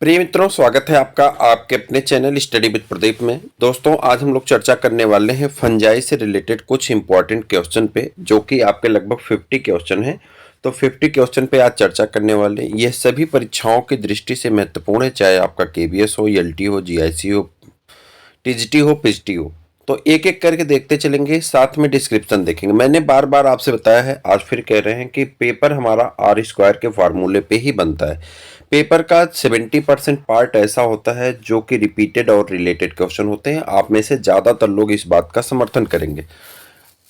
प्रिय मित्रों, स्वागत है आपका आपके अपने चैनल स्टडी विद प्रदीप में। दोस्तों, आज हम लोग चर्चा करने वाले हैं फंजाई से रिलेटेड कुछ इंपॉर्टेंट क्वेश्चन पे, जो कि आपके लगभग 50 क्वेश्चन हैं। तो 50 क्वेश्चन पे आज चर्चा करने वाले हैं। यह सभी परीक्षाओं की दृष्टि से महत्वपूर्ण है, चाहे आपका केबीएस हो, एलटी हो, जीआईसी हो, टीजीटी हो, पीजीटी हो। तो एक एक करके देखते चलेंगे, साथ में डिस्क्रिप्शन देखेंगे। मैंने बार बार आपसे बताया है, आज फिर कह रहे हैं कि पेपर हमारा आर स्क्वायर के फार्मूले पे ही बनता है। पेपर का 70% पार्ट ऐसा होता है जो कि रिपीटेड और रिलेटेड क्वेश्चन होते हैं। आप में से ज़्यादातर लोग इस बात का समर्थन करेंगे।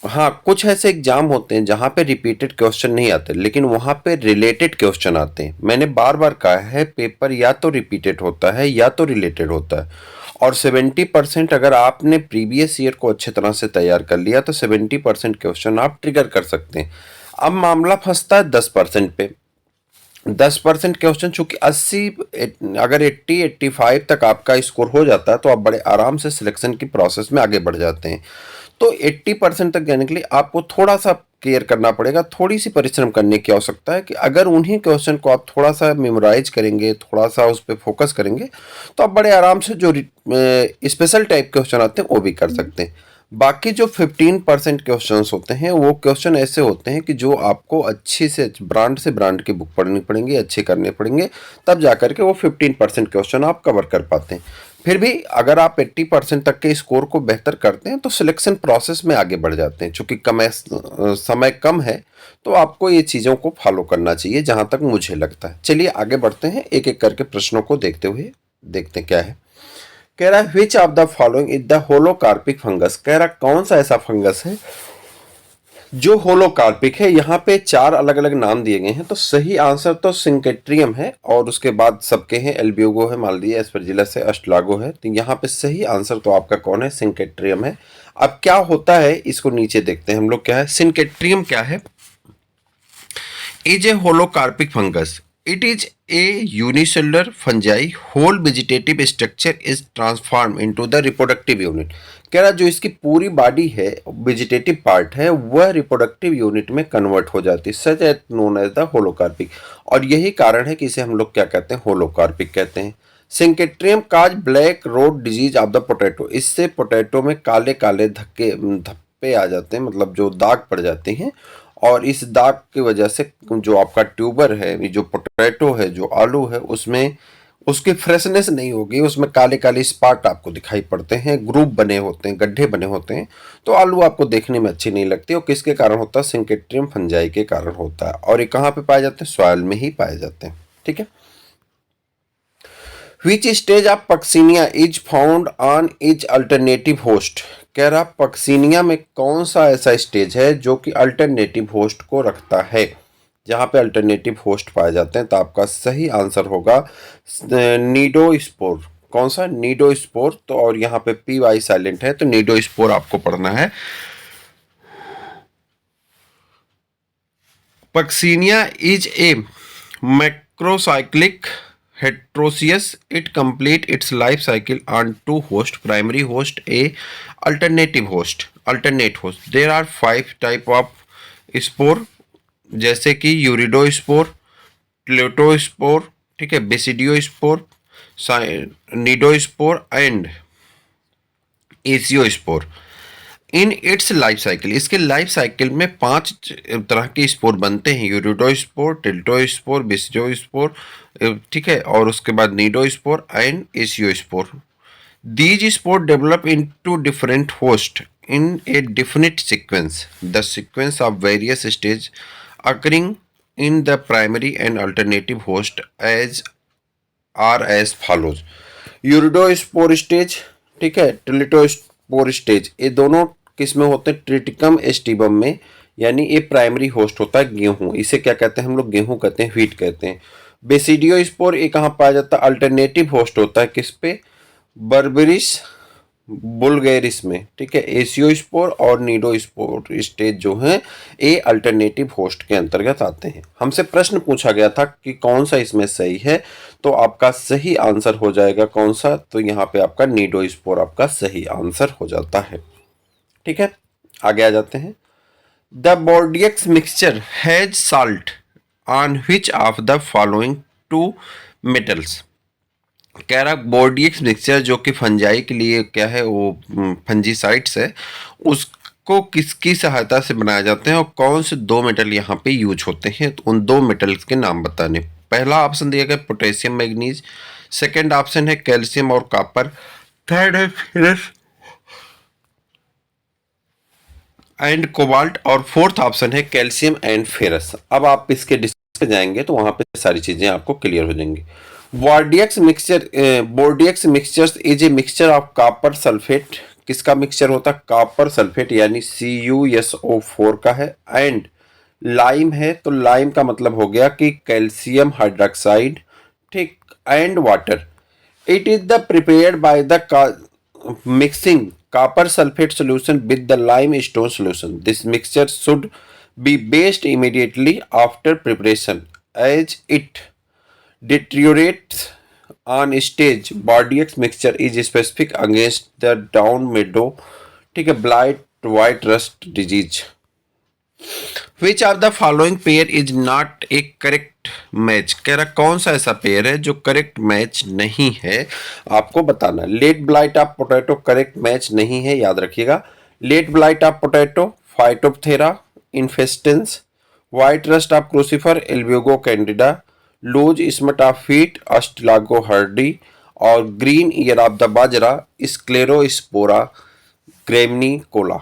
हाँ, कुछ ऐसे एग्जाम होते हैं जहाँ पे रिपीटेड क्वेश्चन नहीं आते, लेकिन वहाँ पे रिलेटेड क्वेश्चन आते हैं। मैंने बार बार कहा है, पेपर या तो रिपीटेड होता है या तो रिलेटेड होता है। और 70% अगर आपने प्रीवियस ईयर को अच्छे तरह से तैयार कर लिया तो 70% क्वेश्चन आप ट्रिगर कर सकते हैं। अब मामला फंसता है 10% पे। 10% क्वेश्चन चूंकि 80 अगर 80-85 तक आपका स्कोर हो जाता है तो आप बड़े आराम से सिलेक्शन की प्रोसेस में आगे बढ़ जाते हैं। तो 80% तक जाने के लिए आपको थोड़ा सा केयर करना पड़ेगा, थोड़ी सी परिश्रम करने की आवश्यकता है कि अगर उन्हीं क्वेश्चन को आप थोड़ा सा मेमोराइज करेंगे, थोड़ा सा उस पर फोकस करेंगे, तो आप बड़े आराम से जो स्पेशल टाइप क्वेश्चन आते हैं वो भी कर सकते हैं। बाकी जो 15% क्वेश्चंस होते हैं वो क्वेश्चन ऐसे होते हैं कि जो आपको अच्छी से ब्रांड की बुक पढ़नी पड़ेंगी, अच्छे करने पड़ेंगे, तब जाकर के वो 15% क्वेश्चन आप कवर कर पाते हैं। फिर भी अगर आप 80% तक के स्कोर को बेहतर करते हैं तो सिलेक्शन प्रोसेस में आगे बढ़ जाते हैं। चूंकि समय कम है तो आपको ये चीज़ों को फॉलो करना चाहिए, जहाँ तक मुझे लगता है। चलिए आगे बढ़ते हैं, एक एक करके प्रश्नों को देखते हुए देखते हैं क्या है। कह रहा है which of the following is the holocarpic fungus. कह रहा कौन सा ऐसा फंगस है जो होलोकार्पिक है। यहाँ पे 4 अलग अलग नाम दिए गए हैं, तो सही आंसर तो सिंकेट्रियम है और उसके बाद सबके हैं, एल्ब्यूगो है, मालदिया एस्परजिलस है, अस्ट्रागो है। तो यहाँ पे सही आंसर तो आपका कौन है? सिंकेट्रियम है। अब क्या होता है इसको नीचे देखते हैं हम लोग। क्या है सिंकेट्रियम? क्या है? Is a holocarpic fungus. It is a unicellular fungi. Whole vegetative structure is transformed into the reproductive unit. कह रहा जो इसकी पूरी बॉडी है, वेजिटेटिव पार्ट है, वह रिप्रोडक्टिव यूनिट में कन्वर्ट हो जाती है, such as known as the holocarpic. और यही कारण है कि इसे हम लोग क्या कहते हैं? होलोकार्पिक कहते हैं। Synchytrium causes black rod disease of the potato. इससे पोटैटो में काले काले धब्बे आ जाते हैं, मतलब जो दाग पड़ जाते हैं। और इस दाग की वजह से जो आपका ट्यूबर है, जो पोटैटो है, जो आलू है, उसमें उसकी फ्रेशनेस नहीं होगी, उसमें काले काले स्पॉट आपको दिखाई पड़ते हैं, ग्रुप बने होते हैं, गड्ढे बने होते हैं। तो आलू आपको देखने में अच्छी नहीं लगती। और किसके कारण होता है? सिंकेट्रियम फंजाई के कारण होता है। और ये कहाँ पे पाए जाते हैं? सॉइल में ही पाए जाते हैं। ठीक है। Which stage of Puccinia is found on each alternative host? कह रहा पक्सीनिया में कौन सा ऐसा स्टेज है जो कि अल्टरनेटिव होस्ट को रखता है, जहाँ पे अल्टरनेटिव होस्ट पाए जाते हैं। तो आपका सही आंसर होगा नीडोस्पोर। कौन सा? नीडोस्पोर। तो और यहाँ पे पी वाई साइलेंट है, तो नीडोस्पोर आपको पढ़ना है। Puccinia is a macrocyclic heterocious. It complete its life cycle on 2 hosts, primary host, a alternative host, alternate host. There are 5 type of spore, जैसे कि यूरिडोस्पोर, प्लेटोस्पोर, ठीक है, basidiospore, pycniospore and aeciospore. In its life cycle, इसके life cycle में 5 तरह के spore बनते हैं। यूरिडोस्पोर, टिल्टोस्पोर, बिस्टियोस्पोर, ठीक है, और उसके बाद pycniospore and aeciospore. These spore develop into different host in a definite sequence. The sequence of various stage occurring in the primary and alternative host as are as follows. Urediospore stage, ठीक है, टिल्टोस्पोर stage, ये दोनों किस में होते हैं? Triticum aestivum में। यानी ये प्राइमरी होस्ट होता है गेहूं। इसे क्या कहते हैं हम लोग? गेहूं कहते हैं, व्हीट कहते हैं। बेसिडियोस्पोर ये कहाँ पाया जाता है? अल्टरनेटिव होस्ट होता है किस पे? बर्बरिस बुल्गेरिस में। ठीक है। एसियोस्पोर और नीडोस्पोर स्टेज जो हैं ये अल्टरनेटिव होस्ट के अंतर्गत आते हैं। हमसे प्रश्न पूछा गया था कि कौन सा इसमें सही है, तो आपका सही आंसर हो जाएगा कौन सा? तो यहाँ पे आपका नीडोस्पोर आपका सही आंसर हो जाता है। ठीक है, आगे आ जाते हैं। The Bordeaux mixture has salt on which of the following 2 metals. कह रहा बोर्डियक्स मिक्सचर जो कि फंजाई के लिए क्या है वो फंजीसाइड्स है, उसको किसकी सहायता से बनाए जाते हैं और कौन से दो मेटल यहाँ पे यूज होते हैं, तो उन दो मेटल्स के नाम बताने। पहला ऑप्शन दिया गया पोटेशियम मैग्नीज, सेकंड ऑप्शन है कैल्शियम और कॉपर, थर्ड है फेरस एंड कोबाल्ट और फोर्थ ऑप्शन है कैल्शियम एंड फेरस। अब आप इसके डिस्कस जाएंगे तो वहां पे सारी चीजें आपको क्लियर हो जाएंगी। Bordeaux mixture is a mixture of copper sulphate, किसका मिक्सचर होता है, कॉपर सल्फेट यानी CuSO4 का है, एंड लाइम है तो लाइम का मतलब हो गया कि कैल्शियम हाइड्रोक्साइड, ठीक, and water. It is the prepared by the mixing copper sulfate solution with the limestone solution. This mixture should be based immediately after preparation as it deteriorates on stage. Bodyx mixture is specific against the down meadow, ठीक है, blight, white rust disease. Which of the following pair is not A correct match, कह रहा कौन सा ऐसा pair है जो correct match नहीं है, आपको बताना। Late blight of potato correct match नहीं है, याद रखिएगा। Late blight of potato Phytophthora infestans, white rust of crucifer Albugo candida, loose smut of wheat Ustilago hordei, और green ear of the bajra Sclerospora graminicola कोला।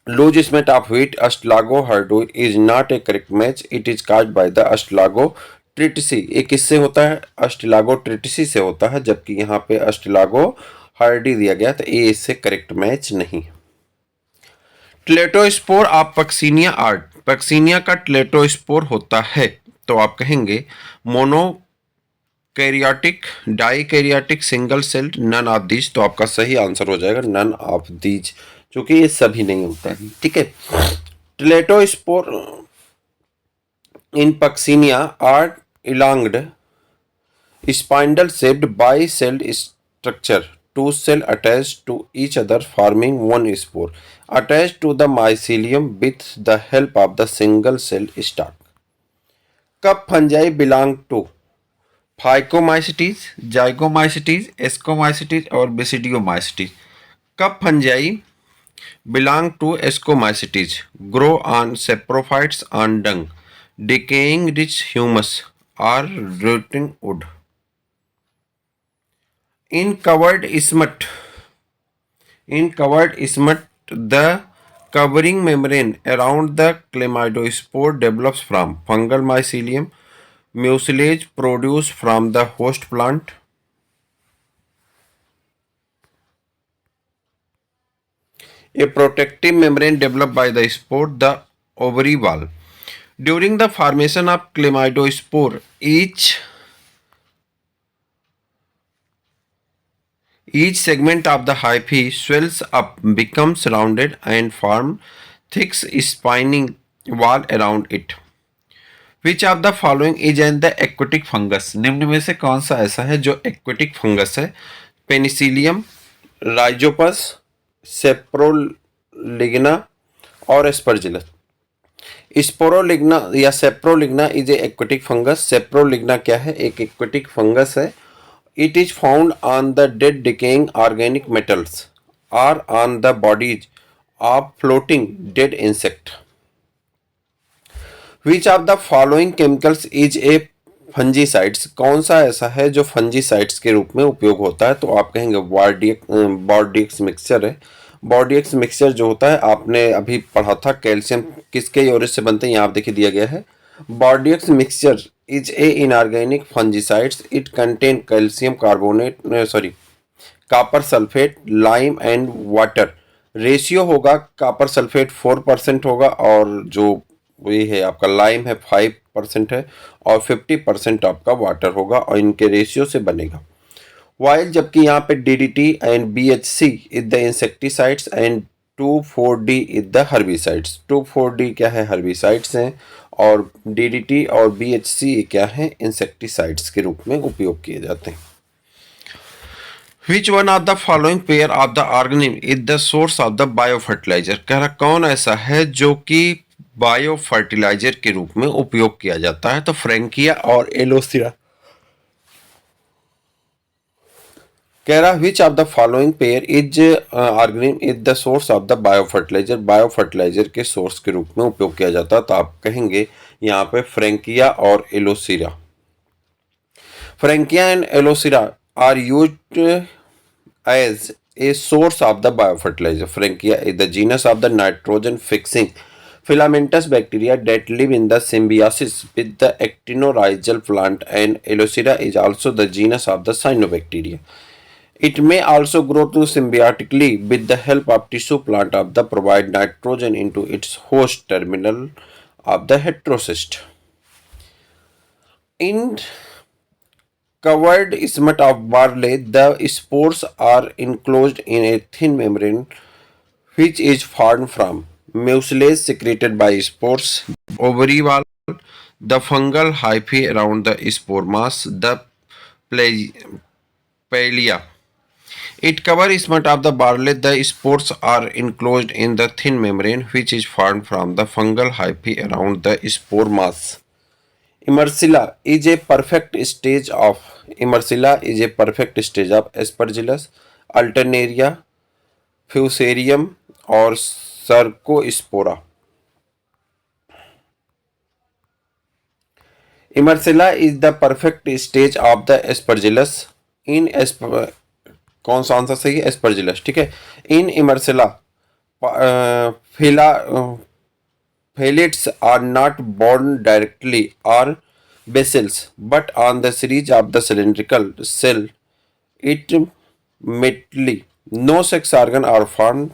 Low estimate of wheat Astalago Hardu is not a correct match. It is caused by the Astalago ट्रिटिसी। ये किससे होता है, Ustilago ट्रिटिसी से होता है, जबकि यहाँ पे अस्टिलागो हार्डी दिया गया, तो ये इससे करेक्ट मैच नहीं। Teleutospore of Puccinia are, Puccinia का ट्लेटोस्पोर होता है तो आप कहेंगे monokaryotic, dikaryotic, single celled, none of these. तो आपका सही आंसर हो जाएगा नन ऑफ दीज, क्योंकि ये सभी नहीं होता है, ठीक है। Teleutospore in Puccinia are elongated spindle shaped bicelled structure, two cell attached to each other forming one spore attached to the mycelium with the help of the single cell stalk. Cup fungi belong to phycomycetes, zygomycetes, ascomycetes और basidiomycetes. Cup fungi belong to ascomycetes, grow on saprophytes on dung, decaying rich humus or rotting wood. In covered isthmus, the covering membrane around the chlamydospore develops from fungal mycelium, mucilage produced from the host plant, a protective membrane developed by the spore, the ovary wall. During the formation of chlamydospore, each segment of the hyphae swells up, becomes rounded, and forms thick spiny wall around it. Which of the following is an the aquatic fungus? निम्न में से कौन सा ऐसा है जो aquatic fungus है? Penicillium, Rhizopus, Saprolegnia और एस्परजिलस। स्पोरोलिग्ना या Saprolegnia is a aquatic fungus. Saprolegnia क्या है, एक एक्वेटिक फंगस है। It is found on the dead decaying organic metals और on the bodies of floating dead insect. Which of the following chemicals is a fungicides, कौन सा ऐसा है जो फंजीसाइड्स के रूप में उपयोग होता है, तो आप कहेंगे बोर्डियक्स मिक्सचर है। बोर्डियक्स मिक्सचर जो होता है आपने अभी पढ़ा था, कैल्शियम किसके यूरिक से बनते हैं, यहाँ आप देखिए दिया गया है। Bordeaux mixture is a inorganic fungicides, it contain calcium carbonate copper sulphate, lime and water. Ratio होगा कॉपर सल्फेट 4% होगा और जो ये है आपका लाइम है 5% है और 50% आपका वाटर होगा और इनके रेशियो से बनेगा। वाइल जबकि यहाँ पे DDT and BHC is the insecticides and 2,4-D is the herbicides. 2,4-D क्या है, हर्बिसाइड्स हैं, और DDT और BHC क्या है, इंसेक्टिसाइड्स के रूप में उपयोग किए जाते हैं। Which one of the following pair of the organism is the source of the biofertilizer? कह रहा कौन ऐसा है जो कि बायो फर्टिलाइजर के रूप में उपयोग किया जाता है, तो फ्रैंकिया और एलोसिरा। कह रहा which of the following pair is organism is the source of the bio fertilizer, bio fertilizer के सोर्स के रूप में उपयोग किया जाता है। तो आप कहेंगे यहाँ पे फ्रेंकिया और Aulosira. Frankia and Aulosira are used as a source of the biofertilizer. Frankia is the genus of the nitrogen fixing filamentous bacteria that live in the symbiosis with the actinorhizal plant, and Eleuthera is also the genus of the cyanobacteria. It may also grow to symbiotically with the help of tissue plant of the provide nitrogen into its host terminal of the heterocyst. In covered isthmus of barley, the spores are enclosed in a thin membrane which is formed from mucilage secreted by spores, ovary wall, the fungal hyphae around the spore mass, the palea. It covers isthmus of the barley. The spores are enclosed in the thin membrane which is formed from the fungal hyphae around the spore mass. Immercilla is a perfect stage of Aspergillus, Alternaria, Fusarium और Sarcospora. Immercilla is the perfect stage of the Aspergillus. कौन सा answer सही है? Aspergillus, ठीक है। इन Immercilla Phallates are not borne directly or basils, but on the series of the cylindrical cell. Ultimately, no sex organ are found.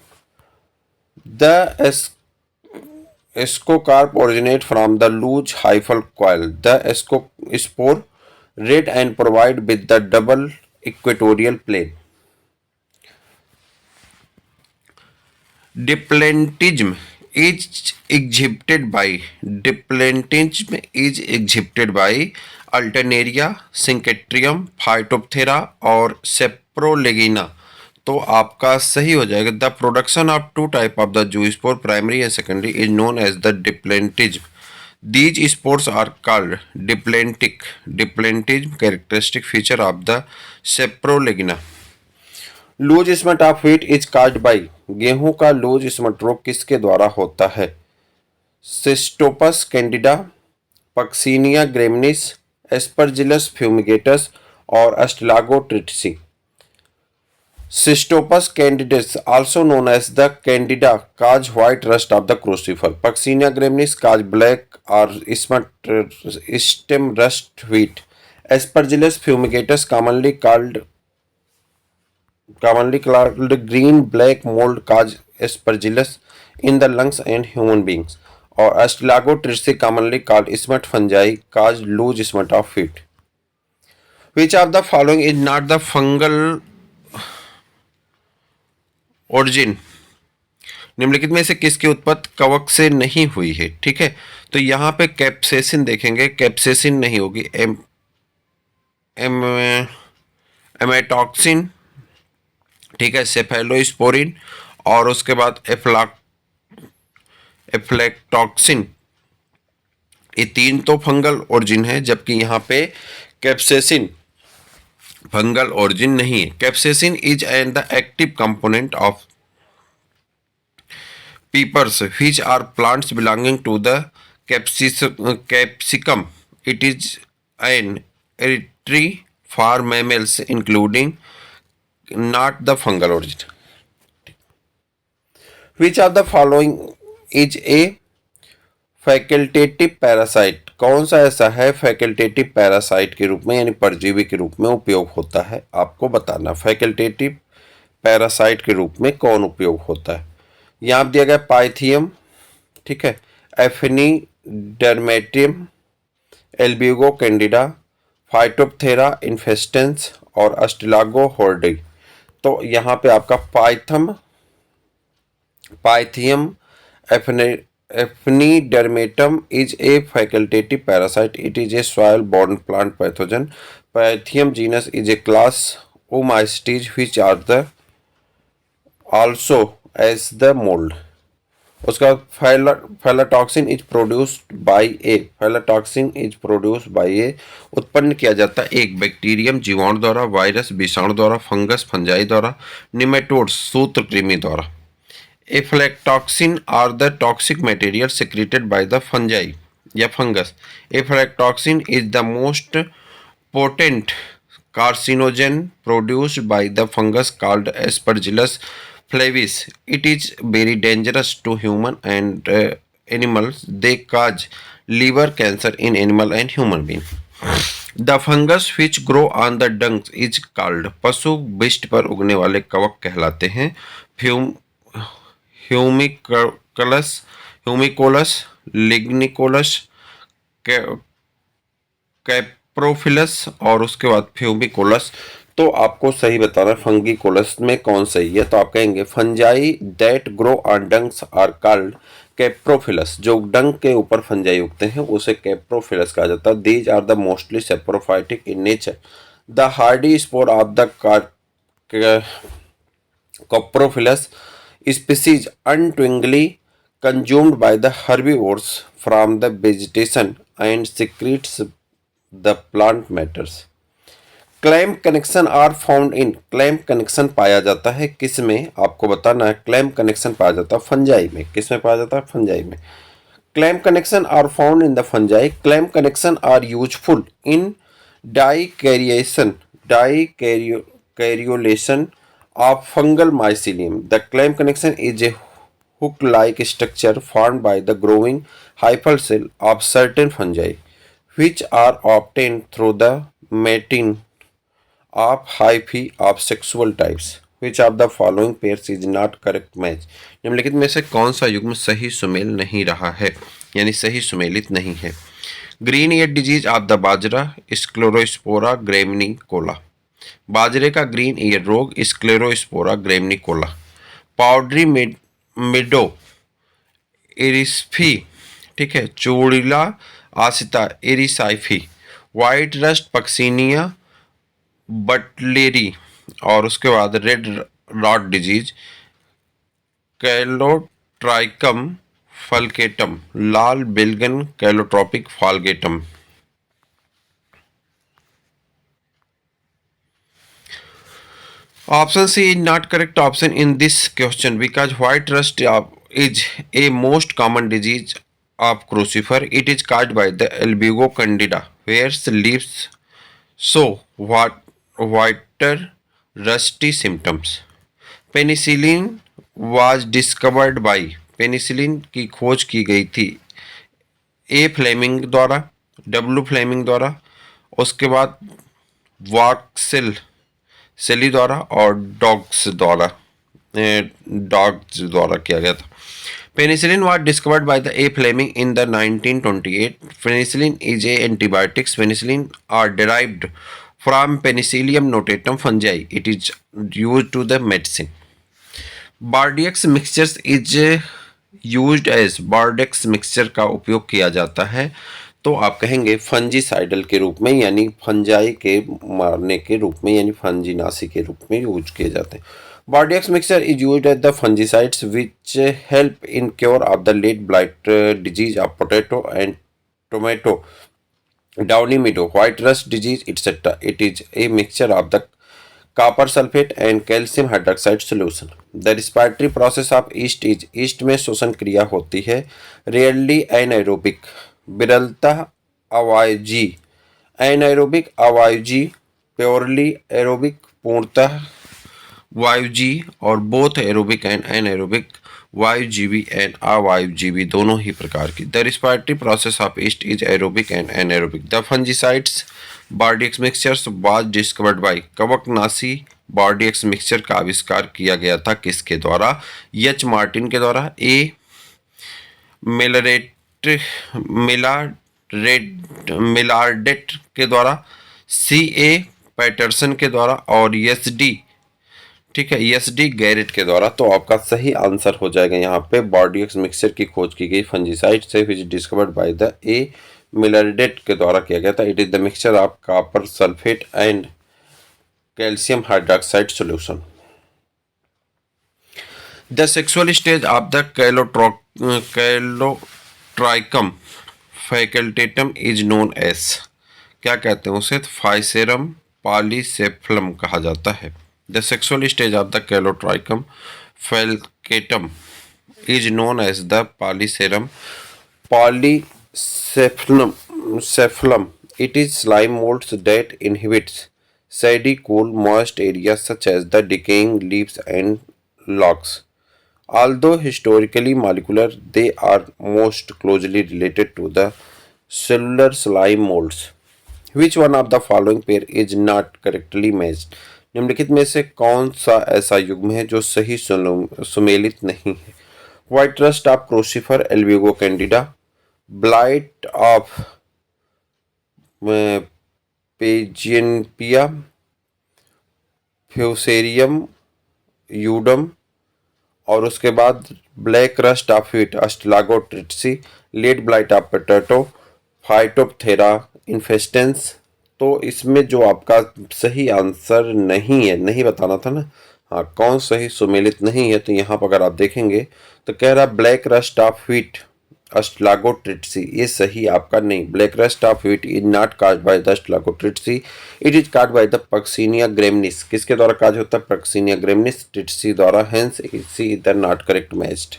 The ascocarp originate from the loose hyphal coil. The spore red and provide with the double equatorial plane. Diplomatism is exhibited by Alternaria, Syncytium, Phytophthora और Saprolegina। तो आपका सही हो जाएगा। The production of two type of the zoospore primary and secondary is known as the diplanetism. These spores are called diplanetism characteristic feature of the Saprolegnia. Loose smut of wheat is caused by. गेहूं का loose smut रोग किसके द्वारा होता है? Cystopus candida, Puccinia graminis, Aspergillus fumigatus और Ustilago tritici. Cystopus candidus, also known as the candida, cause white rust of the crucifer. Puccinia graminis cause black or stem rust wheat. Aspergillus fumigatus, commonly called green black mold, cause aspergillus in the lungs and human beings. और Astilagotritis, commonly called smut fungi, cause loose smut of wheat. Which of the following is not the fungal origin? निम्नलिखित में से किसकी उत्पत्ति कवक से नहीं हुई है? ठीक है, तो यहाँ पे कैप्सेसिन देखेंगे, कैप्सेसिन नहीं होगी। एमेटॉक्सिन, ठीक है, सेफेलोस्पोरिन और उसके बाद एफ्लेक्टॉक्सिन। ये तीन तो फंगल ओरिजिन है, जबकि यहाँ पे कैप्सेसिन फंगल ओरिजिन नहीं है। Capsaicin is and the active component of peppers, which are plants belonging to the capsicum. It is an hereditary for mammals, including not the fungal origin. Which of the following is a facultative parasite? कौन सा ऐसा है facultative parasite के रूप में यानी परजीवी के रूप में उपयोग होता है? आपको बताना फैकल्टेटिव पैरासाइट के रूप में कौन उपयोग होता है। यहाँ दिया गया पाइथियम, ठीक है, एफिनीडर्मेटियम, एल्ब्यूगो कैंडिडा, फाइटोप्थेरा इन्फेस्टेंस और अस्टिलागो होर्डी। तो यहाँ पे आपका Pythium Ephinodermatum is a facultative parasite. It is a soil-borne plant pathogen. Pythium genus is a class Oomycetes which are the also as the mold. उसका aflatoxin is produced by a, aflatoxin is produced by a, उत्पन्न किया जाता है एक bacterium जीवाणु द्वारा, virus विषाणु द्वारा, फंगस फंजाई द्वारा, निमेटोड सूत्रकृमि द्वारा। Aflatoxin are the toxic material secreted by the fungi या फंगस। Aflatoxin is the most potent carcinogen produced by the fungus called Aspergillus flavis. It is very dangerous to human and animals. They cause liver cancer in animal and human being. The fungus which grow on the dung is called, पशु बिष्ट पर उगने वाले कवक कहलाते हैं fume ह्यूमिकलस, ह्यूमिकोलस, लिग्निकोलस, कैप्रोफिलस और उसके बाद फ्यूमिकोलस। तो आपको सही बताना फंगीकोलस में कौन सही है, तो आप कहेंगे fungi that grow on dungs are called coprophilous, जो डंग के ऊपर फंजाई उगते हैं उसे कैप्रोफिलस कहा जाता है। These are the mostly saprophytic in nature. The hardy spore of the Coprophilus species untwingly consumed by the herbivores from the vegetation and secretes the plant matters. Clam connection are found in, clam connection पाया जाता है किस में, आपको बताना है। Clam connection पाया जाता है फंजाई में। किस में पाया जाता है? फंजाई में। Clamp connection are found in the fungi. Clamp connection are useful in dikaryation, dikaryolation of fungal mycelium. The clamp connection is a hook-like structure formed by the growing hyphal cell of certain fungi, which are obtained through the mating of hyphae of sexual types. Which of the following pairs is not correct match? निम्नलिखित में से कौन सा युग्म सही सुमेल नहीं रहा है, यानी सही सुमेलित नहीं है? Green ear disease of the bajra, Sclerospora graminicola. बाजरे का ग्रीन ईयर रोग स्क्लेरोस्पोरा ग्रेमिनिकोला। पाउडरी मिडो एरिसफी, ठीक है, चूड़िला आसिता Erysiphe. White rust Puccinia butleri और उसके बाद red rot disease Colletotrichum falcatum. लाल बिल्गन Colletotrichum falcatum. Option C is not correct option in this question because white rust is a most common disease of crucifer. It is caused by the albugo candida, where leaves show whiter rusty symptoms. Penicillin was discovered by, penicillin की खोज की गई थी ए Fleming द्वारा, W Fleming द्वारा, उसके बाद voxel सेली द्वारा और डॉग्स द्वारा किया गया था। Penicillin was discovered by the A. Fleming in the 1928. Penicillin is a antibiotics. Penicillin are derived from Penicillium notatum fungi. It is used to the medicine. Bordeaux mixtures is used as, Bordeaux mixture का उपयोग किया जाता है तो आप कहेंगे फंजीसाइडल के रूप में, यानी फंजाई के मारने के रूप में, यानी फंजीनाशी के रूप में यूज किए जाते हैं। Bordeaux mixture is used as the fungicides which help in cure of the lead blight disease of potato and tomato, downy meadow, white rust disease, etc. It is a mixture of the copper sulfate and calcium hydroxide solution. The respiratory process of yeast is, yeast में श्वसन क्रिया होती है। Rarely anaerobic, विरलता अवायजी, anaerobic अवायजी, purely aerobic पूर्णतः वायुजी, और बोथ एरोबिक एंड एनाएरोबिक वायुजीवी एंड अवायुजीवी दोनों ही प्रकार की। The respiratory process of yeast is aerobic and anaerobic. The fungicides Bordeaux mixtures was discovered by, कवकनाशी बॉर्डियक्स मिक्सचर का आविष्कार किया गया था किसके द्वारा? एच मार्टिन के द्वारा, ए मिलार्डेट के द्वारा, सी ए पैटरसन के द्वारा और एस डी, ठीक है, एस डी गैरेट के द्वारा। तो आपका सही आंसर हो जाएगा यहाँ पे बॉर्डियक्स मिक्सचर की खोज की गई फंजीसाइड से which discovered by the A Millardet के द्वारा किया गया था। It is the mixture of copper sulphate and calcium hydroxide solution. The sexual stage of the Colletotrichum falcatum is known as, क्या कहते हैं उसे, फाइसेरम पॉलीसेफलम कहा जाता है। The sexual stage of the Colletotrichum falcatum is known as the Physarum polycephalum. It is slime molds that inhibits shady, cool, moist areas such as the decaying leaves and logs. Although historically molecular, they are most closely related to the cellular slime molds. Which one of the following pair is not correctly matched? निम्नलिखित में से कौन सा ऐसा युग्म है जो सही सुमेलित नहीं है? White rust of Crucifer albugo candida, blight of pigeonpea, Fusarium udum, और उसके बाद black rust of wheat Ustilago tritici, late blight of potato, Phytophthora infestans. तो इसमें जो आपका सही आंसर नहीं है, नहीं बताना था ना, हाँ कौन सही सुमेलित नहीं है, तो यहाँ पर अगर आप देखेंगे तो कह रहा black rust of wheat Ustilago tritici, ये सही आपका नहीं। Black rust of wheat is not caused by the Ustilago tritici, it is caused by the Puccinia graminis. किसके द्वारा काज होता है? पक्सिनिया ग्रेमिनिस, ट्रिट्सी द्वारा, hence C is not correct matched.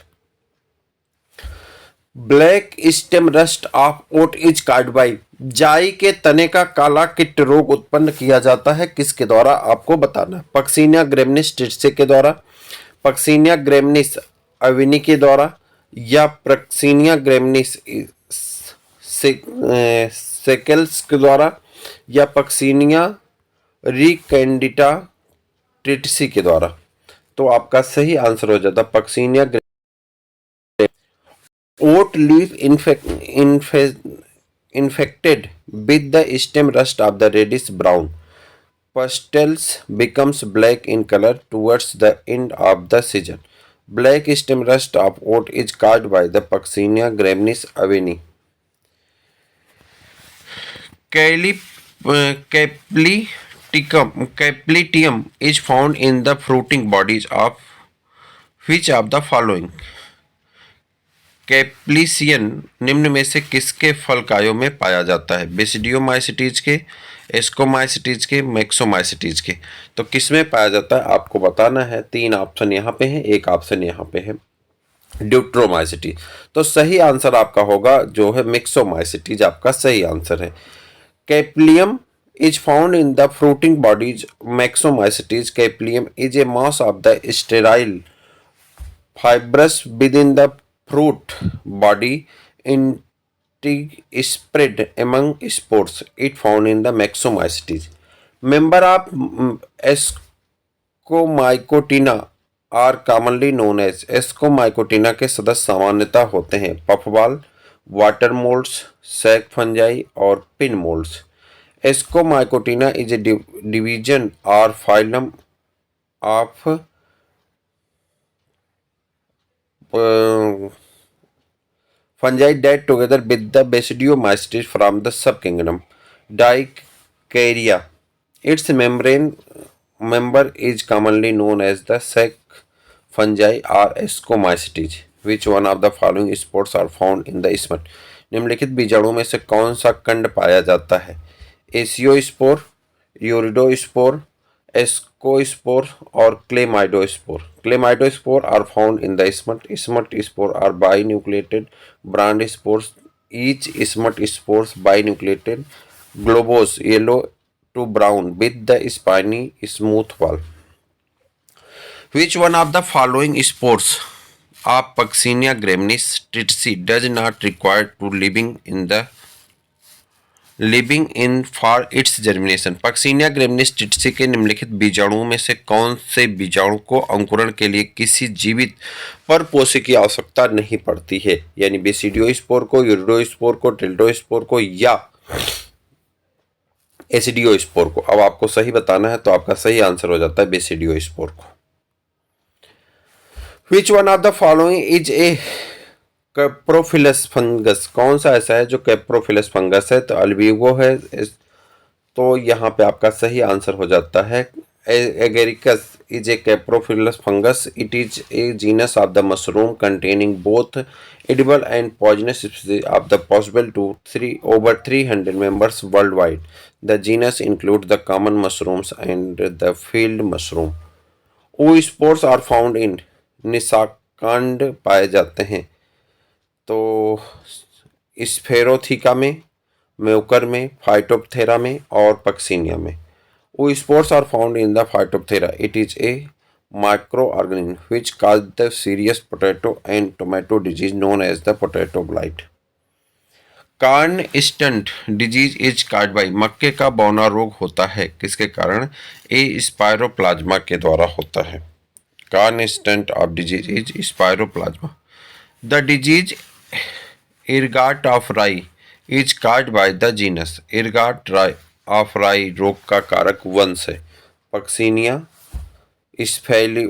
Black stem rust of oat is caused by, जाई के तने का काला किट रोग उत्पन्न किया जाता है किसके द्वारा? आपको बताना है। पक्सिनिया ग्रेमिनिस ट्रिट्सी के द्वारा, पक्सिनिया ग्रेमिनिस अविनी के द्वारा, या प्रक्सिनिया ग्रेमिनिस सेकेल्स के द्वारा, या पक्सिनिया रिकेंडिटा ट्रिट्सी के द्वारा। तो आपका सही आंसर हो जाता पक्सिनिया। Oat leaf infected with the stem rust of the reddish brown pastels becomes black in color towards the end of the season. Black stem rust of oat is caused by the Paccinia graminis aveni. Caplitium is found in the fruiting bodies of which of the following? कैप्लिसियन निम्न में से किसके फलकायों में पाया जाता है? Basidiomycetes के, ascomycetes के, मैक्सोमाइसिटीज के। तो किस में पाया जाता है आपको बताना है। 3 ऑप्शन यहाँ पे है, 1 ऑप्शन यहाँ पे है ड्यूट्रोमाइसिटी। तो सही आंसर आपका होगा जो है मिक्सोमाइसिटीज, आपका सही आंसर है। कैप्लियम is found in the fruiting bodies. Maxomycetes caplium is a mass of the sterile fibrous within the fruit body spread among spores. It found in the Maxomycetes. Member of Ascomycotina are commonly known as, Ascomycotina के सदस्य सामान्यतः होते हैं पफबाल, water moulds, sac fungi और pin moulds. Ascomycotina is a division or phylum of fungi that together with the Basidiomycetes from the subkingdom Dicaria. Its member is commonly known as the sac fungi or Ascomycetes. Which one of the following spores are found in the isthmus? निम्नलिखित बीजाणु में से कौन सा कंड पाया जाता है? Aeciospore, uredospore, ascospore और chlamydospore. Chlamydospore are found in the smut. Smut spore are binucleated brand spores. Each smut spores binucleated globose yellow to brown with the spiny smooth wall. Which one of the following spores of Paccinia graminis tritici does not require to living in for its germination? Paccinia graminis tritici के निम्नलिखित बीजाणुओं में से कौन से बीजाणु को अंकुरण के लिए किसी जीवित परपोषी की आवश्यकता नहीं पड़ती है? यानी बेसिडियोस्पोर को, यूरिडोस्पोर को, टिल्डोस्पोर को या एसिडियोस्पोर को। अब आपको सही बताना है, तो आपका सही आंसर हो जाता है बेसिडियोस्पोर को। Which one of the following is a coprophilous fungus? कौन सा ऐसा है जो कैप्रोफिलस फंगस है? तो अल्बिगो है। तो यहाँ पे आपका सही आंसर हो जाता है Agaricus is a caprophilous fungus. It is a genus of the mushroom containing both edible and poisonous species of the possible to over 300 members worldwide. The genus includes the common mushrooms and the field mushroom. oospores are found in निशाकांड पाए जाते हैं। तो स्फेरोथिका में, Mucor में, फाइटोप्थेरा में और Puccinia में। oospores are found in the Phytophthora. It is a microorganism which causes the serious potato and tomato disease known as the potato blight. Corn stunt disease is cause by, मक्के का बौना रोग होता है किसके कारण? ए स्पायरोप्लाज्मा के द्वारा होता है। Corn stunt of disease is Spiroplasma. The disease ergot of rye is cause by the genus. Ergot rye of राई रोग का कारक वंश है। पक्सिनिया, स्फेली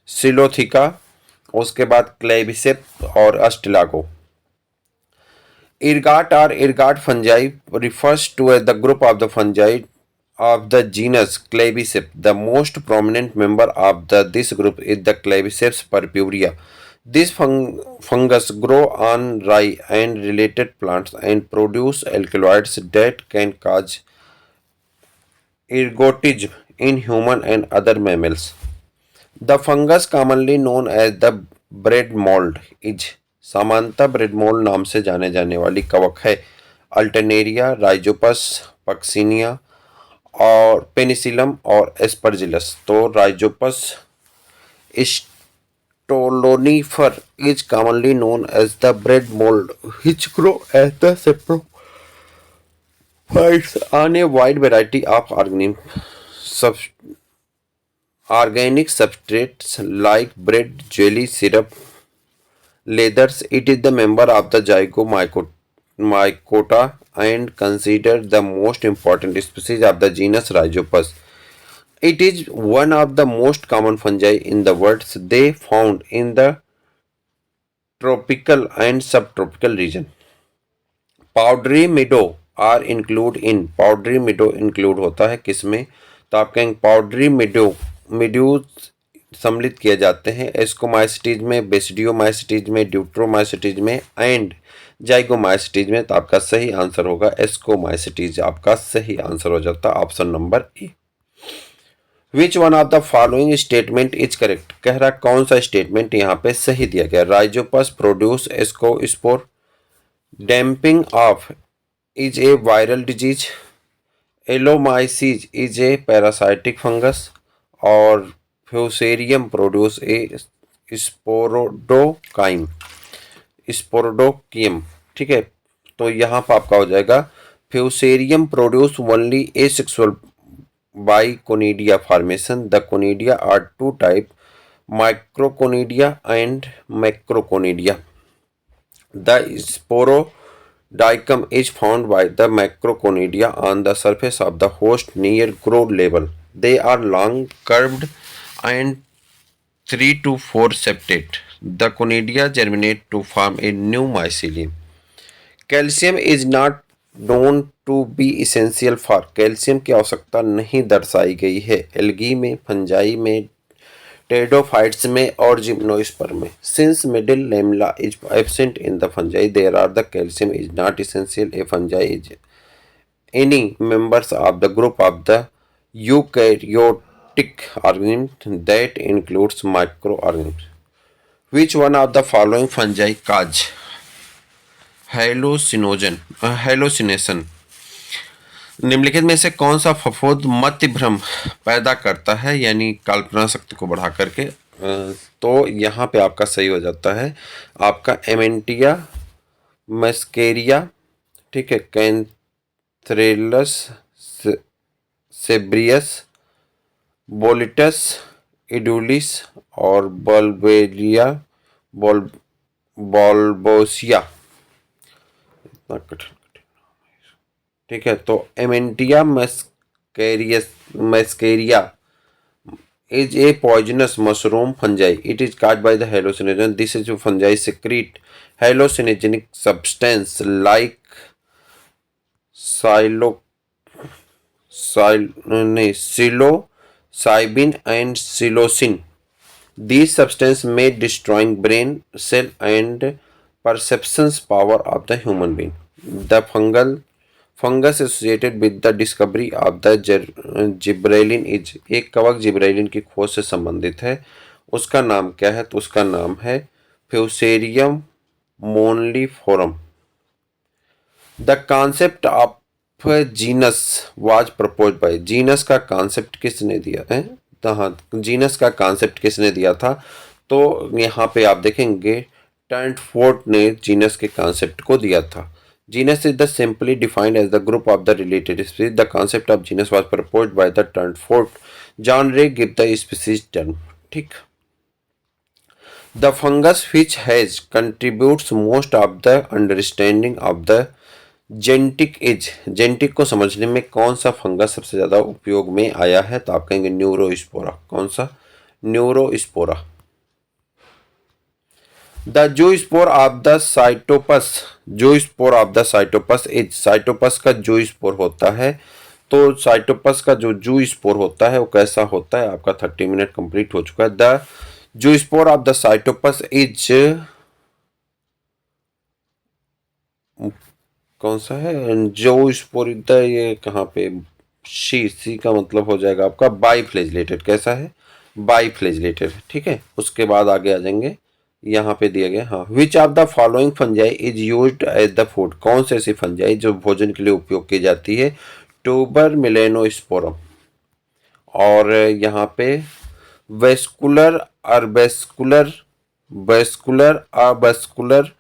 सिलोथिका, उसके बाद क्लेबिसेप और अस्टिलागो। इरगाट और इरगाट fungi refers to the group of the fungi of the genus Claviceps. The most prominent member of this group is the Claviceps purpurea. This fungus grow on rye and related plants and produce alkaloids that can cause ergotism in human and other mammals. The fungus commonly known as the bread mold is सामान्यतः bread mold नाम से जाने जाने वाली कवक है। अल्टरनेरिया, राइजोपस, पक्सिनिया और पेनिसिलम और एस्परजिलस। तो राइजोपस स्टोलोनिफर is commonly known as the bread mold which grow as the saprophytes on a wide variety of organic substrates like bread, jelly, syrup, leathers. It is the member of the Zygomycota and considered the most important species of the genus Rhizopus. It is one of the most common fungi in the world. They found in the tropical and subtropical region. Powdery meadow are include in, powdery meadow include होता है किसमें? तो आप कहेंगे powdery मेड्यूज सम्मिलित किए जाते हैं एस्कोमाइसिटीज में, बेसिडियोमाइसिटीज में, ड्यूट्रोमाइसिटीज में एंड जाइगोमाइसिटीज में। तो आपका सही आंसर होगा एस्कोमाइसिटीज, आपका सही आंसर हो जाता है option number A. Which one of the following statement is correct, कह रहा कौन सा स्टेटमेंट यहाँ पे सही दिया गया? Rhizopus produce ascospore, damping off is a viral disease, Allomyces is a parasitic fungus और फ्यूसेरियम प्रोड्यूस ए स्पोरोडोकियम। ठीक है, तो यहाँ पर आपका हो जाएगा Fusarium produce only asexual by conidia formation. The conidia are two type, microconidia and macroconidia. The sporodicum is found by the macroconidia on the surface of the host near growth level. They are long, curved and 3 to 4 septate. The conidia germinate to form a new mycelium. Calcium is not known to be essential for. Calcium की आवश्यकता नहीं दर्शाई गई है algae में, fungi में, pteridophytes में और जिम्नोस्पर्म में। Since middle lamella is absent in the fungi there are the calcium is not essential a fungi is any members of the group of the eukaryotic organism that includes micro organism. Which one of the following fungi cause hallucination, निम्नलिखित में से कौन सा फफूंद मति भ्रम पैदा करता है यानी कल्पना शक्ति को बढ़ा करके? तो यहाँ पे आपका सही हो जाता है आपका एमेंटिया मस्केरिया, ठीक है, कैंथ्रेलस सेब्रियस, बोलिटस इडुलिस और बॉल्बोसिया। इतना कठिन, ठीक है। तो एमेंटिया मस्केरिया is a poisonous mushroom fungi. It is caused by the hallucinogen. This is fungi secrete hallucinogenic substance like psilocybin and psilocin. These substances may destroying brain cell and perceptions power of the human being. The fungus associated with the discovery of the gibberellin is, एक कवक gibberellin की खोज से संबंधित है, उसका नाम क्या है? तो उसका नाम है Fusarium moniliforme. The concept of genus was propose by, genus का कॉन्सेप्ट किसने दिया है? हाँ, जीनस का कॉन्सेप्ट किसने दिया था? तो यहाँ पे आप देखेंगे टर्नफोर्ड ने जीनस के कॉन्सेप्ट को दिया था. Genus is the simply defined as the group of the related species. The concept of genus was proposed by the Tournefort. John Ray give the species term. ठीक. The fungus which has contributes most of the understanding of the genetic age. Genetic को समझने में कौन सा fungus सबसे ज्यादा उपयोग में आया है? तो आप कहेंगे न्यूरोस्पोरा. कौन सा? Neurospora. The zoospore of the Cystopus. Zoospore of the Cystopus is, Cystopus का जूस्पोर होता है. तो साइटोपस का जो जूस्पोर होता है वो कैसा होता है? आपका 30 मिनट कंप्लीट हो चुका है. The zoospore of the Cystopus is, कौन सा है? जूस्पोर. ये कहाँ पे? सी का मतलब हो जाएगा आपका बाईफ्लेजलेटेड. कैसा है? बाईफ्लेजलेटेड. ठीक है. उसके बाद आगे आ जाएंगे, यहाँ पे दिया गया. हाँ, which of the following fungi is used as the food. कौन से ऐसी फंजाई जो भोजन के लिए उपयोग की जाती है? Tuber melanosporum. और यहाँ पे vesicular arbuscular, vesicular arbuscular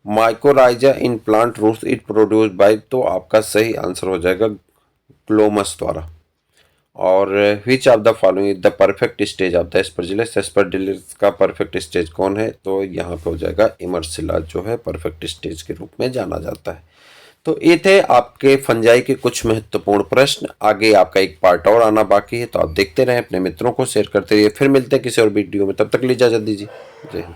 mycorrhiza in plant roots it produce by. तो आपका सही आंसर हो जाएगा ग्लोमस द्वारा. और which of the following is the perfect stage of the Aspergillus. Aspergillus का परफेक्ट स्टेज कौन है? तो यहाँ पे हो जाएगा इमर्सिला, जो है परफेक्ट स्टेज के रूप में जाना जाता है. तो ये थे आपके फंजाई के कुछ महत्वपूर्ण प्रश्न. आगे आपका एक पार्ट और आना बाकी है, तो आप देखते रहें, अपने मित्रों को शेयर करते रहिए. फिर मिलते हैं किसी और वीडियो में, तब तक के लिए इजाजत दीजिए. जय हिंद.